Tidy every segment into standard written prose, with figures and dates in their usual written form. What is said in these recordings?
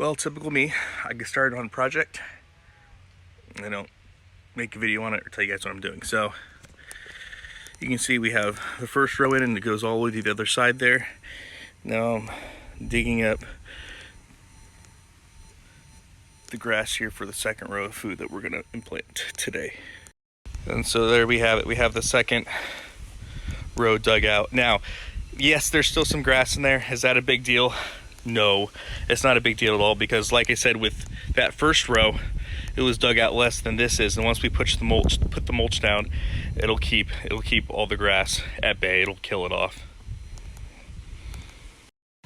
Well, typical me, I get started on a project and I don't make a video on it or tell you guys what I'm doing. So you can see we have the first row in and it goes all the way to the other side there. Now I'm digging up the grass here for the second row of food that we're going to implant today. And so there we have it. We have the second row dug out. Now, yes, there's still some grass in there. Is that a big deal? No, it's not a big deal at all, because like I said, with that first row, it was dug out less than this is, and once we put the mulch down, it'll keep all the grass at bay. It'll kill it off.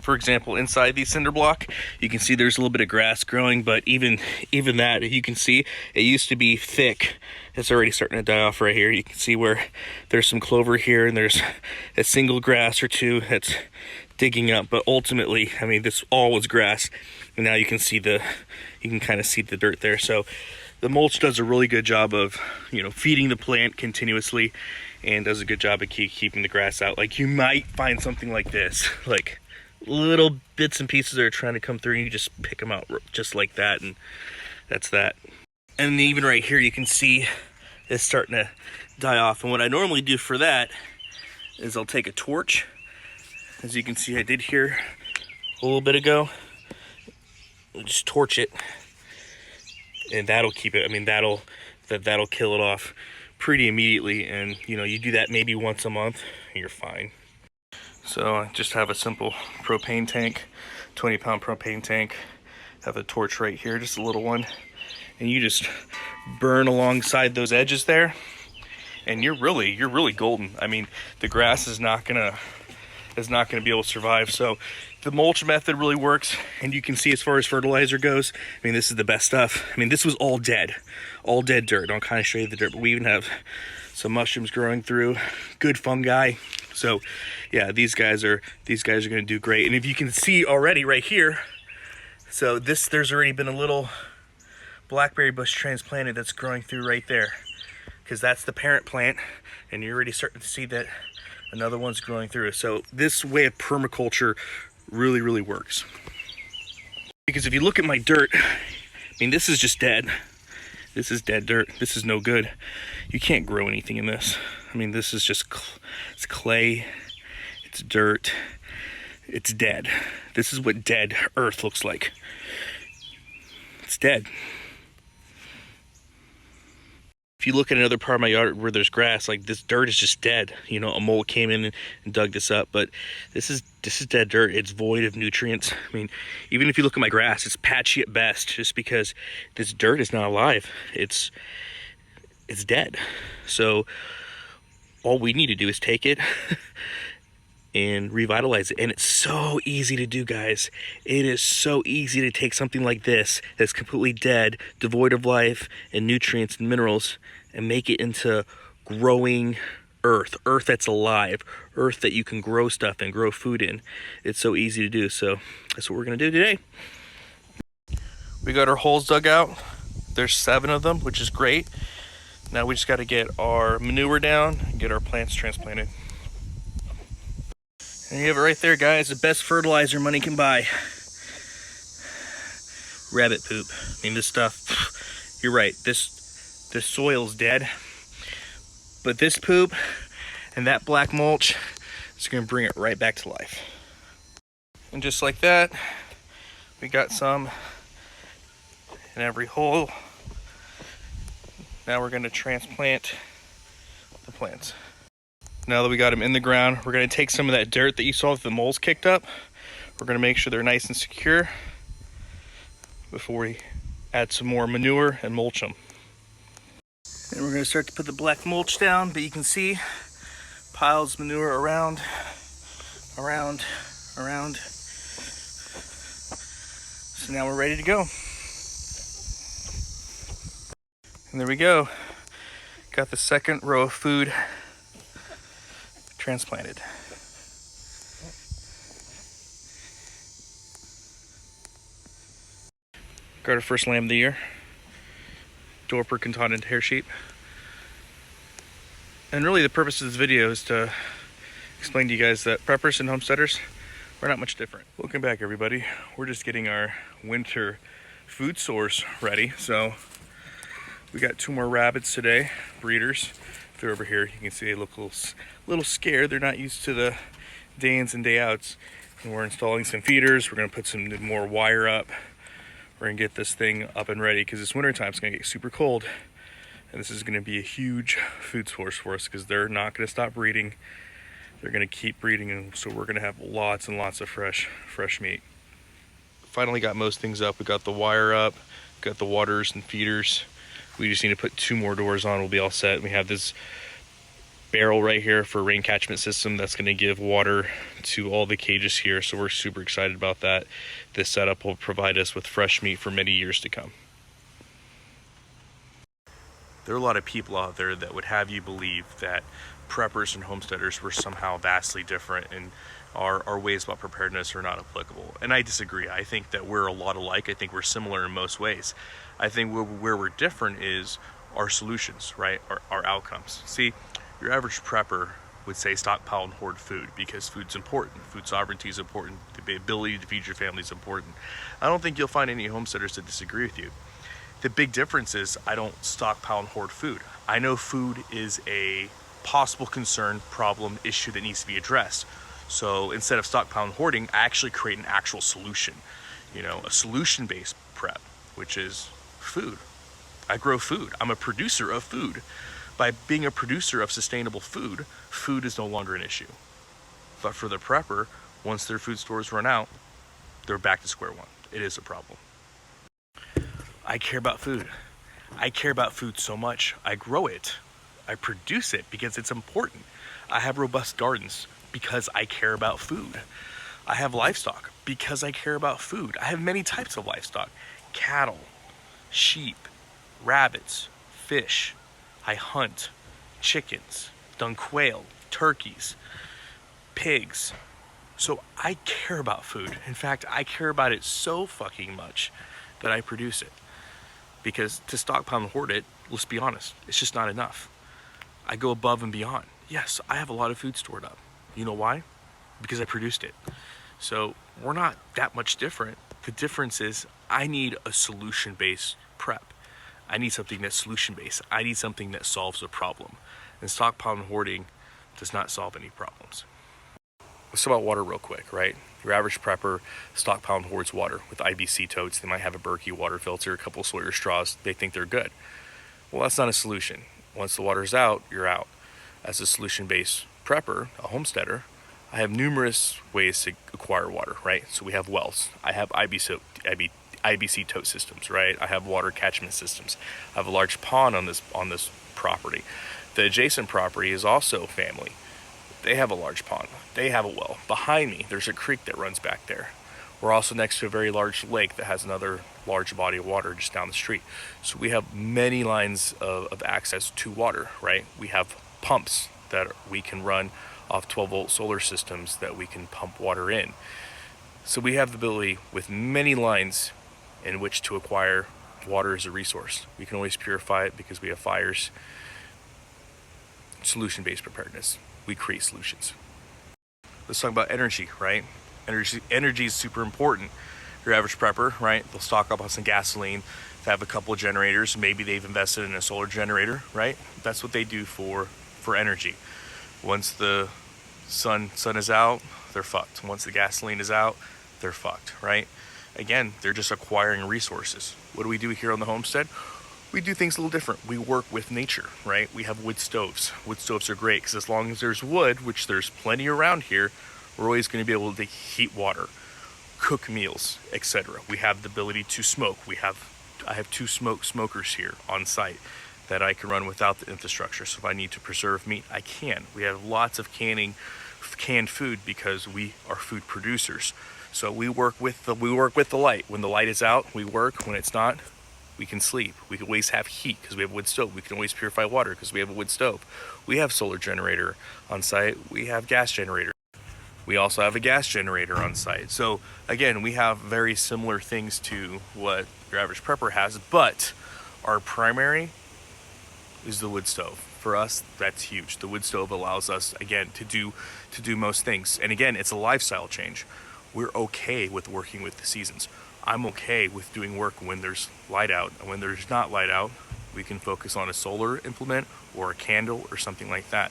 For example, inside the cinder block, you can see there's a little bit of grass growing, but even that, you can see it used to be thick. It's already starting to die off right here. You can see where there's some clover here, and there's a single grass or two that's digging up, but ultimately, I mean, this all was grass, and now you can kind of see the dirt there. So the mulch does a really good job of, feeding the plant continuously, and does a good job of keeping the grass out. Like, you might find something like this, like little bits and pieces that are trying to come through, and you just pick them out just like that, and that's that. And even right here, you can see it's starting to die off. And what I normally do for that is I'll take a torch. As you can see, I did here a little bit ago. I'll just torch it, and that'll keep it. I mean, that'll kill it off pretty immediately. And you do that maybe once a month, and you're fine. So I just have a simple propane tank, 20-pound propane tank. Have a torch right here, just a little one, and you just burn alongside those edges there, and you're really golden. I mean, the grass is not gonna be able to survive. So the mulch method really works, and you can see as far as fertilizer goes, I mean, this is the best stuff. I mean, this was all dead dirt. I'll kind of show you the dirt, but we even have some mushrooms growing through, good fungi. So yeah, these guys are going to do great. And if you can see already right here, so there's already been a little blackberry bush transplanted that's growing through right there, because that's the parent plant, and you're already starting to see that another one's growing through. So this way of permaculture really works. Because if you look at my dirt, I mean, this is just dead. This is dead dirt. This is no good. You can't grow anything in this. I mean, this is just it's clay, it's dirt, it's dead. This is what dead earth looks like. It's dead. If you look at another part of my yard where there's grass, like, this dirt is just dead. A mole came in and dug this up, but this is dead dirt. It's void of nutrients. I mean, even if you look at my grass, it's patchy at best, just because this dirt is not alive. It's dead. So all we need to do is take it and revitalize it. And it's so easy to do, guys. It is so easy to take something like this that's completely dead, devoid of life and nutrients and minerals, and make it into growing earth that's alive, earth that you can grow stuff and grow food in. It's so easy to do. So that's what we're gonna do today. We got our holes dug out. There's 7 of them, which is great. Now we just got to get our manure down and get our plants transplanted. And you have it right there, guys. The best fertilizer money can buy. Rabbit poop. I mean, this stuff, you're right. This soil's dead. But this poop and that black mulch is going to bring it right back to life. And just like that, we got some in every hole. Now we're going to transplant the plants. Now that we got them in the ground, we're going to take some of that dirt that you saw that the moles kicked up. We're going to make sure they're nice and secure before we add some more manure and mulch them. And we're going to start to put the black mulch down, but you can see piles of manure around. So now we're ready to go. And there we go. Got the second row of food transplanted. Got our first lamb of the year, Dorper Cantoned hair sheep. And really the purpose of this video is to explain to you guys that Preppers and Homesteaders, we're not much different. Welcome back, everybody. We're just getting our winter food source ready. So we got 2 more rabbits today, breeders. If they're over here, you can see they look a little scared. They're not used to the day ins and day outs. And we're installing some feeders. We're gonna put some more wire up. We're gonna get this thing up and ready because this winter time is gonna get super cold. And this is gonna be a huge food source for us because they're not gonna stop breeding. They're gonna keep breeding, and so we're gonna have lots and lots of fresh meat. Finally got most things up. We got the wire up, got the waters and feeders. We just need to put 2 more doors on, we'll be all set. We have this barrel right here for rain catchment system that's gonna give water to all the cages here, so we're super excited about that. This setup will provide us with fresh meat for many years to come. There are a lot of people out there that would have you believe that preppers and homesteaders were somehow vastly different and our ways about preparedness are not applicable. And I disagree. I think that we're a lot alike. I think we're similar in most ways. I think where we're different is our solutions, right? Our outcomes. See, your average prepper would say stockpile and hoard food because food's important. Food sovereignty is important. The ability to feed your family is important. I don't think you'll find any homesteaders that disagree with you. The big difference is I don't stockpile and hoard food. I know food is a possible concern, problem, issue that needs to be addressed. So instead of stockpile and hoarding, I actually create an actual solution. You know, a solution-based prep, which is food. I grow food. I'm a producer of food. By being a producer of sustainable food, food is no longer an issue. But for the prepper, once their food stores run out, they're back to square one. It is a problem. I care about food. I care about food so much. I grow it. I produce it because it's important. I have robust gardens because I care about food. I have livestock because I care about food. I have many types of livestock. Cattle, sheep, rabbits, fish. I hunt chickens, done quail, turkeys, pigs. So I care about food. In fact, I care about it so fucking much that I produce it. Because to stockpile and hoard it, let's be honest, it's just not enough. I go above and beyond. Yes, I have a lot of food stored up. You know why? Because I produced it. So we're not that much different. The difference is I need a solution-based prep. I need something that's solution-based. I need something that solves a problem. And stockpile and hoarding does not solve any problems. Let's talk about water real quick, right? Your average prepper stockpile and hoards water with IBC totes. They might have a Berkey water filter, a couple Sawyer straws. They think they're good. Well, that's not a solution. Once the water's out, you're out. As a solution-based prepper, a homesteader, I have numerous ways to acquire water, right? So we have wells. I have IBC tote systems, right? I have water catchment systems. I have a large pond on this property. The adjacent property is also family. They have a large pond. They have a well. Behind me, there's a creek that runs back there. We're also next to a very large lake that has another large body of water just down the street. So we have many lines of access to water, right? We have pumps that we can run off 12-volt solar systems that we can pump water in. So we have the ability with many lines in which to acquire water as a resource. We can always purify it because we have fires. Solution-based preparedness. We create solutions. Let's talk about energy, right? Energy is super important. Your average prepper, right? They'll stock up on some gasoline. They have a couple of generators. Maybe they've invested in a solar generator, right? That's what they do for energy. Once the sun is out, they're fucked. Once the gasoline is out, they're fucked, right? Again, they're just acquiring resources. What do we do here on the homestead? We do things a little different. We work with nature, right? We have wood stoves. Wood stoves are great because as long as there's wood, which there's plenty around here, we're always going to be able to heat water, cook meals, etc. We have the ability to smoke. I have 2 smokers here on site that I can run without the infrastructure. So if I need to preserve meat, I can. We have lots of canned food because we are food producers. So we work with the light. When the light is out, we work. When it's not, we can sleep. We can always have heat because we have a wood stove. We can always purify water because we have a wood stove. We have solar generator on site. We have gas generator. We also have a gas generator on site. So again, we have very similar things to what your average prepper has, but our primary is the wood stove. For us, that's huge. The wood stove allows us, again, to do most things. And again, it's a lifestyle change. We're okay with working with the seasons. I'm okay with doing work when there's light out, and when there's not light out, we can focus on a solar implement or a candle or something like that.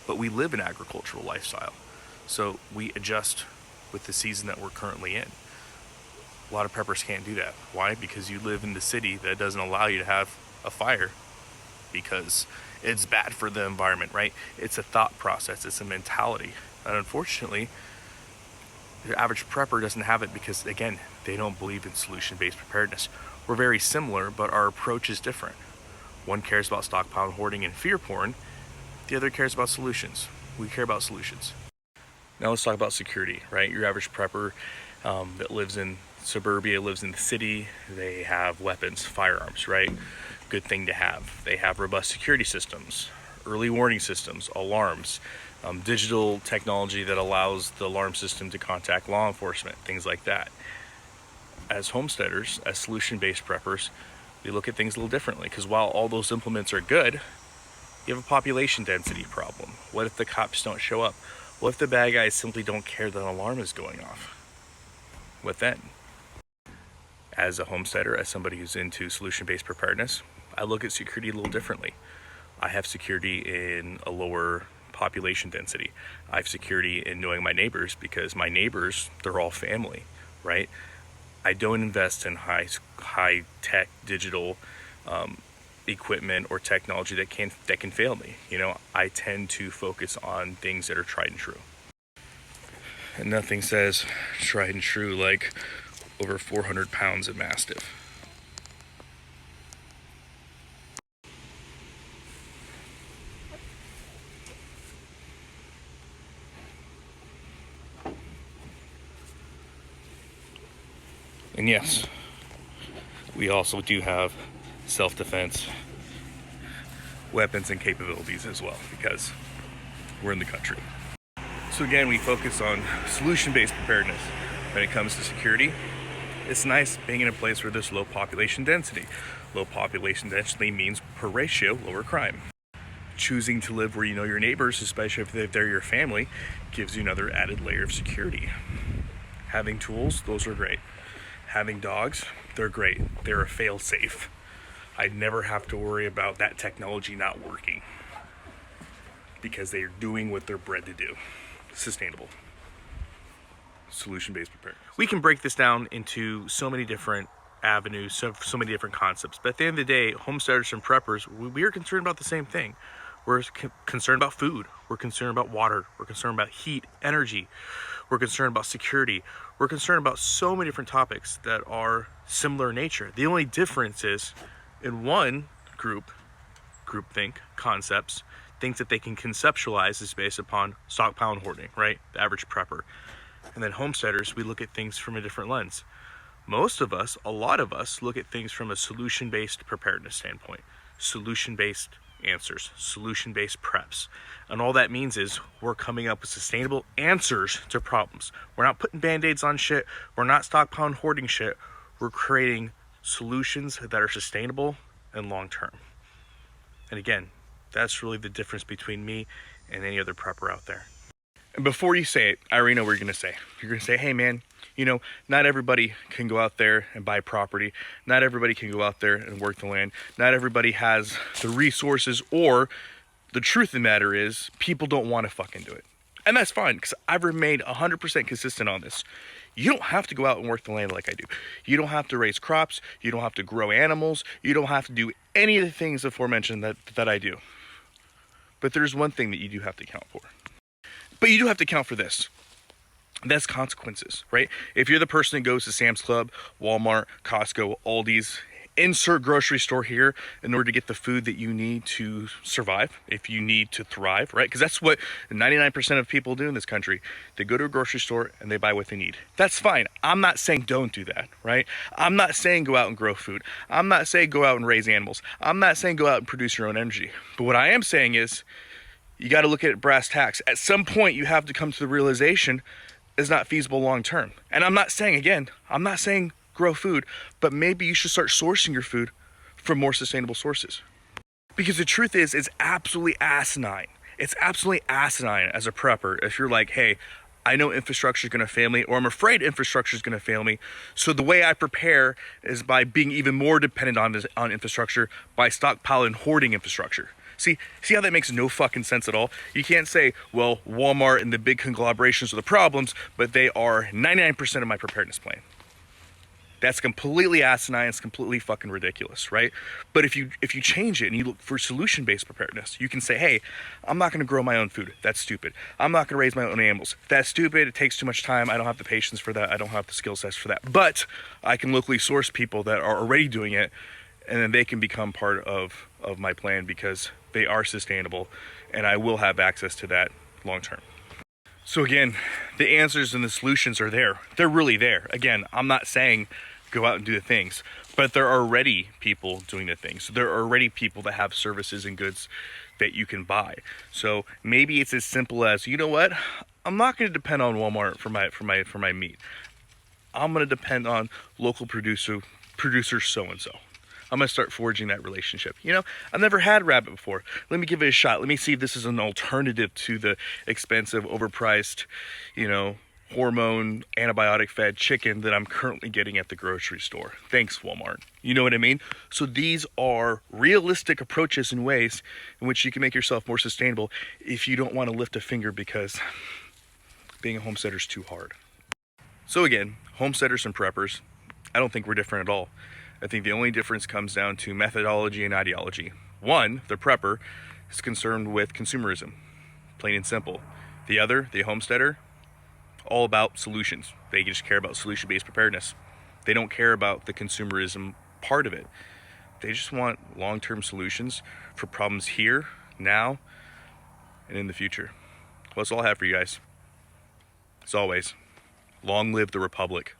But we live an agricultural lifestyle, so we adjust with the season that we're currently in. A lot of preppers can't do that. Why? Because you live in the city that doesn't allow you to have a fire because it's bad for the environment, right? It's a thought process, it's a mentality. And unfortunately, the average prepper doesn't have it because, again, they don't believe in solution-based preparedness. We're very similar, but our approach is different. One cares about stockpile hoarding and fear porn. The other cares about solutions. We care about solutions. Now let's talk about security, right? Your average prepper that lives in suburbia, lives in the city, they have weapons, firearms, right? Good thing to have. They have robust security systems, early warning systems, alarms, digital technology that allows the alarm system to contact law enforcement, things like that. As homesteaders, as solution-based preppers, we look at things a little differently, because while all those implements are good, you have a population density problem. What if the cops don't show up? What if the bad guys simply don't care that an alarm is going off? What then? As a homesteader, as somebody who's into solution-based preparedness, I look at security a little differently. I have security in a lower population density. I have security in knowing my neighbors, because my neighbors, they're all family, right? I don't invest in high-tech digital equipment or technology that can fail me. You know, I tend to focus on things that are tried and true. And nothing says tried and true like over 400 pounds of Mastiff. And yes, we also do have self-defense weapons and capabilities as well, because we're in the country. So again, we focus on solution-based preparedness when it comes to security. It's nice being in a place where there's low population density. Low population density means, per ratio, lower crime. Choosing to live where you know your neighbors, especially if they're your family, gives you another added layer of security. Having tools, those are great. Having dogs, they're great. They're a fail-safe. I'd never have to worry about that technology not working, because they're doing what they're bred to do. Sustainable. Solution-based preparedness. We can break this down into so many different avenues, so many different concepts. But at the end of the day, homesteaders and preppers, we are concerned about the same thing. We're concerned about food. We're concerned about water. We're concerned about heat, energy. We're concerned about security. We're concerned about so many different topics that are similar in nature. The only difference is, in one groupthink, concepts, things that they can conceptualize is based upon stockpile hoarding, right? The average prepper. And then homesteaders, we look at things from a different lens. Most of us, a lot of us, look at things from a solution-based preparedness standpoint. Solution-based answers, solution-based preps. And all that means is we're coming up with sustainable answers to problems. We're not putting band-aids on shit. We're not stockpile hoarding shit. We're creating solutions that are sustainable and long-term. And again, that's really the difference between me and any other prepper out there. And before you say it, I already know what you're going to say. You're going to say, hey man, you know, not everybody can go out there and buy property. Not everybody can go out there and work the land. Not everybody has the resources, or the truth of the matter is people don't want to fucking do it. And that's fine, because I've remained 100% consistent on this. You don't have to go out and work the land like I do. You don't have to raise crops. You don't have to grow animals. You don't have to do any of the things aforementioned that I do. But there's one thing that you do have to account for. But you do have to account for this. That's consequences, right? If you're the person that goes to Sam's Club, Walmart, Costco, Aldi's, insert grocery store here in order to get the food that you need to survive, if you need to thrive, right? Because that's what 99% of people do in this country. They go to a grocery store and they buy what they need. That's fine. I'm not saying don't do that, right? I'm not saying go out and grow food. I'm not saying go out and raise animals. I'm not saying go out and produce your own energy. But what I am saying is, you got to look at brass tacks. At some point, you have to come to the realization it's not feasible long term. And I'm not saying grow food, but maybe you should start sourcing your food from more sustainable sources. Because the truth is, it's absolutely asinine. It's absolutely asinine as a prepper if you're like, hey, I know infrastructure is going to fail me, or I'm afraid infrastructure is going to fail me. So the way I prepare is by being even more dependent on infrastructure, by stockpiling and hoarding infrastructure. See how that makes no fucking sense at all? You can't say, well, Walmart and the big conglomerations are the problems, but they are 99% of my preparedness plan. That's completely asinine. It's completely fucking ridiculous, right? But if you change it and you look for solution-based preparedness, you can say, hey, I'm not going to grow my own food. That's stupid. I'm not going to raise my own animals. That's stupid. It takes too much time. I don't have the patience for that. I don't have the skill sets for that. But I can locally source people that are already doing it, and then they can become part of my plan because they are sustainable, and I will have access to that long term. So again, the answers and the solutions are there. They're really there. Again, I'm not saying go out and do the things, but there are already people doing the things. There are already people that have services and goods that you can buy. So maybe it's as simple as, you know what? I'm not going to depend on Walmart for my meat. I'm going to depend on local producer so and so. I'm going to start forging that relationship. You know, I've never had rabbit before. Let me give it a shot. Let me see if this is an alternative to the expensive, overpriced, you know, hormone, antibiotic-fed chicken that I'm currently getting at the grocery store. Thanks, Walmart. You know what I mean? So these are realistic approaches and ways in which you can make yourself more sustainable if you don't want to lift a finger because being a homesteader is too hard. So again, homesteaders and preppers, I don't think we're different at all. I think the only difference comes down to methodology and ideology. One, the prepper, is concerned with consumerism, plain and simple. The other, the homesteader, all about solutions. They just care about solution-based preparedness. They don't care about the consumerism part of it. They just want long-term solutions for problems here, now, and in the future. Well, that's all I have for you guys. As always, long live the Republic.